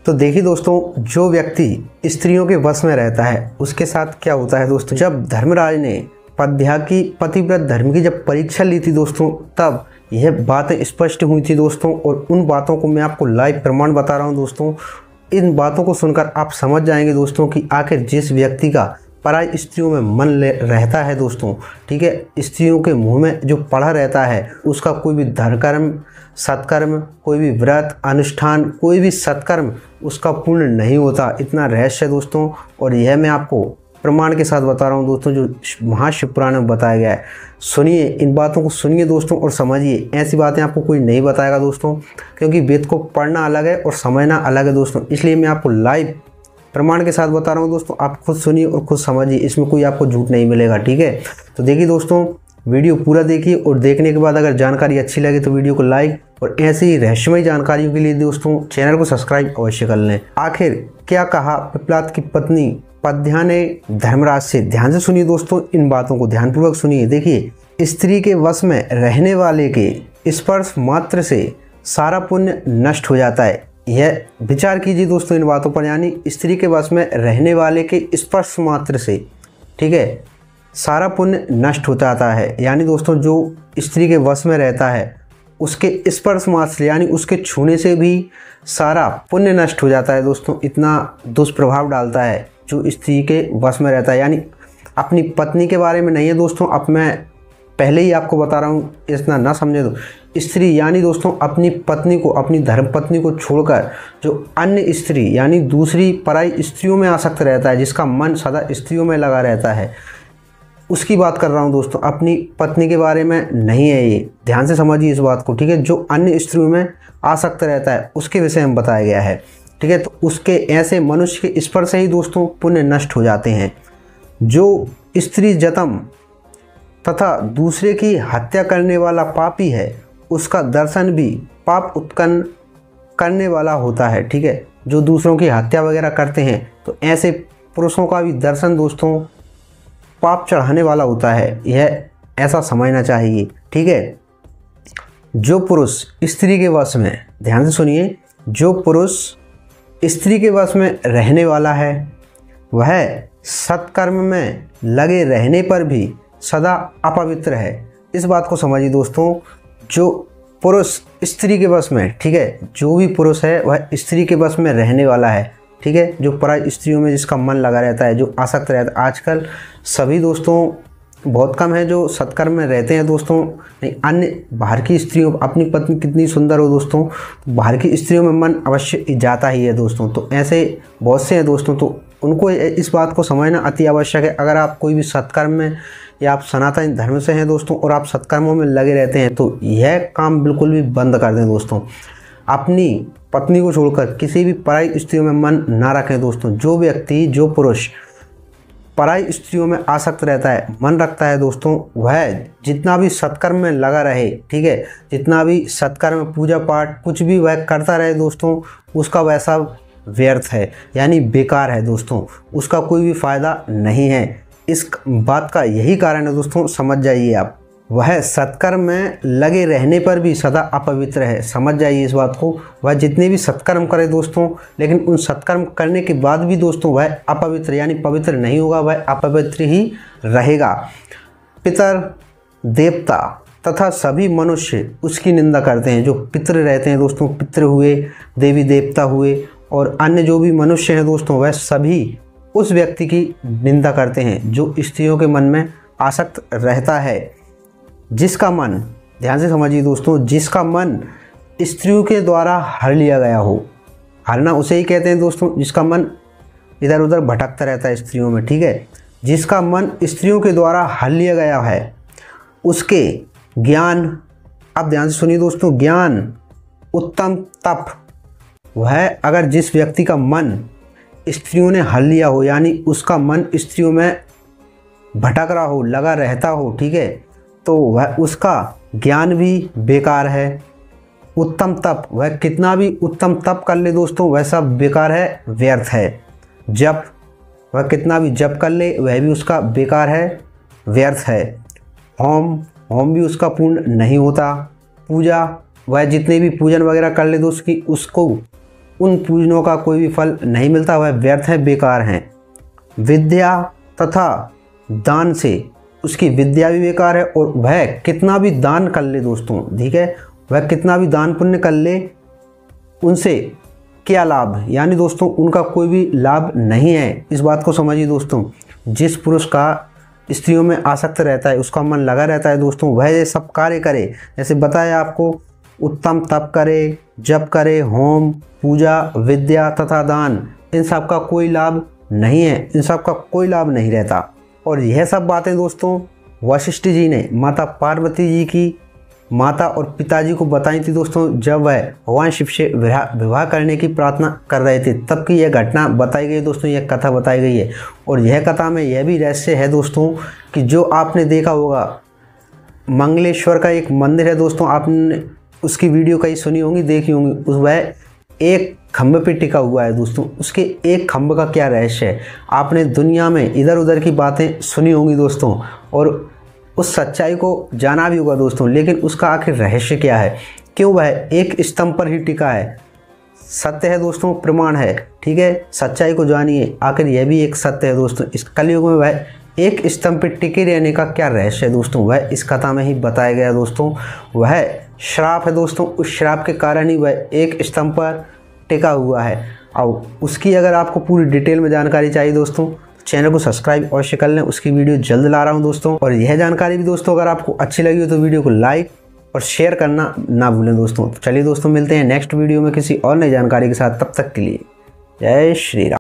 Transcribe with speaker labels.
Speaker 1: तो देखिए दोस्तों, जो व्यक्ति स्त्रियों के वश में रहता है उसके साथ क्या होता है दोस्तों। जब धर्मराज ने पद्या की पतिव्रत धर्म की जब परीक्षा ली थी दोस्तों, तब यह बातें स्पष्ट हुई थी दोस्तों। और उन बातों को मैं आपको लाइव प्रमाण बता रहा हूं दोस्तों। इन बातों को सुनकर आप समझ जाएंगे दोस्तों कि आखिर जिस व्यक्ति का पराई स्त्रियों में मन रहता है दोस्तों, ठीक है, स्त्रियों के मुंह में जो पड़ा रहता है, उसका कोई भी धर्मकर्म सत्कर्म, कोई भी व्रत अनुष्ठान, कोई भी सत्कर्म उसका पूर्ण नहीं होता। इतना रहस्य है दोस्तों। और यह मैं आपको प्रमाण के साथ बता रहा हूँ दोस्तों, जो महाशिवपुराण में बताया गया है। सुनिए, इन बातों को सुनिए दोस्तों और समझिए। ऐसी बातें आपको कोई नहीं बताएगा दोस्तों, क्योंकि वेद को पढ़ना अलग है और समझना अलग है दोस्तों। इसलिए मैं आपको लाइव प्रमाण के साथ बता रहा हूँ दोस्तों। आप खुद सुनिए और खुद समझिए, इसमें कोई आपको झूठ नहीं मिलेगा, ठीक है। तो देखिए दोस्तों, वीडियो पूरा देखिए और देखने के बाद अगर जानकारी अच्छी लगे तो वीडियो को लाइक, और ऐसी ही रहस्यमय जानकारियों के लिए दोस्तों चैनल को सब्सक्राइब अवश्य कर लें। आखिर क्या कहा पिप्लाद की पत्नी पद्या ने धर्मराज से, ध्यान से सुनिए दोस्तों, इन बातों को ध्यानपूर्वक सुनिए। देखिए, स्त्री के वश में रहने वाले के स्पर्श मात्र से सारा पुण्य नष्ट हो जाता है। यह विचार कीजिए दोस्तों इन बातों पर। यानी स्त्री के वश में रहने वाले के स्पर्श मात्र से, ठीक है, सारा पुण्य नष्ट हो जाता है। यानी दोस्तों, जो स्त्री के वश में रहता है उसके स्पर्श मात्र से, यानी उसके छूने से भी सारा पुण्य नष्ट हो जाता है दोस्तों। इतना दुष्प्रभाव डालता है जो स्त्री के वश में रहता है। यानी अपनी पत्नी के बारे में नहीं है दोस्तों, अब मैं पहले ही आपको बता रहा हूँ, इतना ना समझे तो। स्त्री यानी दोस्तों अपनी पत्नी को, अपनी धर्मपत्नी को छोड़कर जो अन्य स्त्री यानी दूसरी पराई स्त्रियों में आसक्त रहता है, जिसका मन सदा स्त्रियों में लगा रहता है, उसकी बात कर रहा हूँ दोस्तों। अपनी पत्नी के बारे में नहीं है ये, ध्यान से समझिए इस बात को, ठीक है। जो अन्य स्त्रियों में आसक्त रहता है उसके विषय में बताया गया है, ठीक है। तो उसके ऐसे मनुष्य के स्पर्श से ही दोस्तों पुण्य नष्ट हो जाते हैं। जो स्त्री जतम तथा दूसरे की हत्या करने वाला पापी है, उसका दर्शन भी पाप उत्पन्न करने वाला होता है, ठीक है। जो दूसरों की हत्या वगैरह करते हैं, तो ऐसे पुरुषों का भी दर्शन दोस्तों पाप चढ़ाने वाला होता है। यह ऐसा समझना चाहिए, ठीक है। जो पुरुष स्त्री के वश में, ध्यान से सुनिए, जो पुरुष स्त्री के वश में रहने वाला है वह सत्कर्म में लगे रहने पर भी सदा अपवित्र है। इस बात को समझिए दोस्तों। जो पुरुष स्त्री के वश में, ठीक है, जो भी पुरुष है वह स्त्री के वश में रहने वाला है, ठीक है। जो पराई स्त्रियों में जिसका मन लगा रहता है, जो आसक्त रहता है। आजकल सभी दोस्तों बहुत कम है जो सत्कर्म में रहते हैं दोस्तों। नहीं, अन्य बाहर की स्त्रियों, अपनी पत्नी कितनी सुंदर हो दोस्तों, बाहर की स्त्रियों में मन अवश्य जाता ही है दोस्तों। तो ऐसे बहुत से हैं दोस्तों, तो उनको इस बात को समझना अति आवश्यक है। अगर आप कोई भी सत्कर्म में या आप सनातन धर्म से हैं दोस्तों और आप सत्कर्मों में लगे रहते हैं, तो यह काम बिल्कुल भी बंद कर दें दोस्तों। अपनी पत्नी को छोड़कर किसी भी पराई स्त्रियों में मन ना रखें दोस्तों। जो व्यक्ति, जो पुरुष पराई स्त्रियों में आसक्त रहता है, मन रखता है दोस्तों, वह जितना भी सत्कर्म में लगा रहे, ठीक है, जितना भी सत्कर्म, पूजा पाठ कुछ भी वह करता रहे दोस्तों, उसका वैसा व्यर्थ है, यानी बेकार है दोस्तों। उसका कोई भी फायदा नहीं है। इस बात का यही कारण है दोस्तों, समझ जाइए आप। वह सत्कर्म में लगे रहने पर भी सदा अपवित्र है, समझ जाइए इस बात को। वह जितने भी सत्कर्म करे दोस्तों, लेकिन उन सत्कर्म करने के बाद भी दोस्तों वह अपवित्र यानी पवित्र नहीं होगा, वह अपवित्र ही रहेगा। पितर, देवता तथा सभी मनुष्य उसकी निंदा करते हैं। जो पितर रहते हैं दोस्तों, पितर हुए, देवी देवता हुए और अन्य जो भी मनुष्य हैं दोस्तों, वह सभी उस व्यक्ति की निंदा करते हैं जो स्त्रियों के मन में आसक्त रहता है। जिसका मन, ध्यान से समझिए दोस्तों, जिसका मन स्त्रियों के द्वारा हर लिया गया हो, हरना उसे ही कहते हैं दोस्तों जिसका मन इधर उधर भटकता रहता है स्त्रियों में, ठीक है। जिसका मन स्त्रियों के द्वारा हर लिया गया है, उसके ज्ञान, अब ध्यान से सुनिए दोस्तों, ज्ञान, उत्तम तप, वह अगर जिस व्यक्ति का मन स्त्रियों ने हर लिया हो, यानी उसका मन स्त्रियों में भटक रहा हो, लगा रहता हो, ठीक है, तो वह उसका ज्ञान भी बेकार है। उत्तम तप, वह कितना भी उत्तम तप कर ले दोस्तों, वह सब बेकार है, व्यर्थ है। जप, वह कितना भी जप कर ले वह भी उसका बेकार है, व्यर्थ है। होम भी उसका पूर्ण नहीं होता। पूजा, वह जितने भी पूजन वगैरह कर ले दोस्त की, उसको उन पूजनों का कोई भी फल नहीं मिलता, वह व्यर्थ है, बेकार हैं। विद्या तथा दान से उसकी विद्या भी बेकार है और वह कितना भी दान कर ले दोस्तों, ठीक है, वह कितना भी दान पुण्य कर ले, उनसे क्या लाभ, यानी दोस्तों उनका कोई भी लाभ नहीं है। इस बात को समझिए दोस्तों। जिस पुरुष का स्त्रियों में आसक्त रहता है, उसका मन लगा रहता है दोस्तों, वह ये सब कार्य करे, जैसे बताया आपको, उत्तम तप करे, जप करे, होम, पूजा, विद्या तथा दान, इन सब का कोई लाभ नहीं है, इन सब का कोई लाभ नहीं रहता। और यह सब बातें दोस्तों वशिष्ठ जी ने माता पार्वती जी की माता और पिताजी को बताई थी दोस्तों, जब वह भगवान शिव से विवाह करने की प्रार्थना कर रहे थे, तब की यह घटना बताई गई दोस्तों, यह कथा बताई गई है। और यह कथा में यह भी रहस्य है दोस्तों कि जो आपने देखा होगा मंगलेश्वर का एक मंदिर है दोस्तों, आपने उसकी वीडियो कहीं सुनी होंगी, देखी होंगी, वह एक खम्भे पे टिका हुआ है दोस्तों। उसके एक खम्भे का क्या रहस्य है, आपने दुनिया में इधर उधर की बातें सुनी होंगी दोस्तों, और उस सच्चाई को जाना भी होगा दोस्तों, लेकिन उसका आखिर रहस्य क्या है, क्यों वह एक स्तंभ पर ही टिका है। सत्य है दोस्तों, प्रमाण है, ठीक है, सच्चाई को जानिए, आखिर यह भी एक सत्य है दोस्तों। इस कलयुग में वह एक स्तंभ पर टिके रहने का क्या रहस्य है दोस्तों, वह इस कथा में ही बताया गया दोस्तों। वह श्राप है दोस्तों, उस श्राप के कारण ही वह एक स्तंभ पर टिका हुआ है। और उसकी अगर आपको पूरी डिटेल में जानकारी चाहिए दोस्तों, चैनल को सब्सक्राइब अवश्य कर लें, उसकी वीडियो जल्द ला रहा हूं दोस्तों। और यह जानकारी भी दोस्तों अगर आपको अच्छी लगी हो तो वीडियो को लाइक और शेयर करना ना भूलें दोस्तों। तो चलिए दोस्तों, मिलते हैं नेक्स्ट वीडियो में किसी और नई जानकारी के साथ, तब तक के लिए जय श्री राम।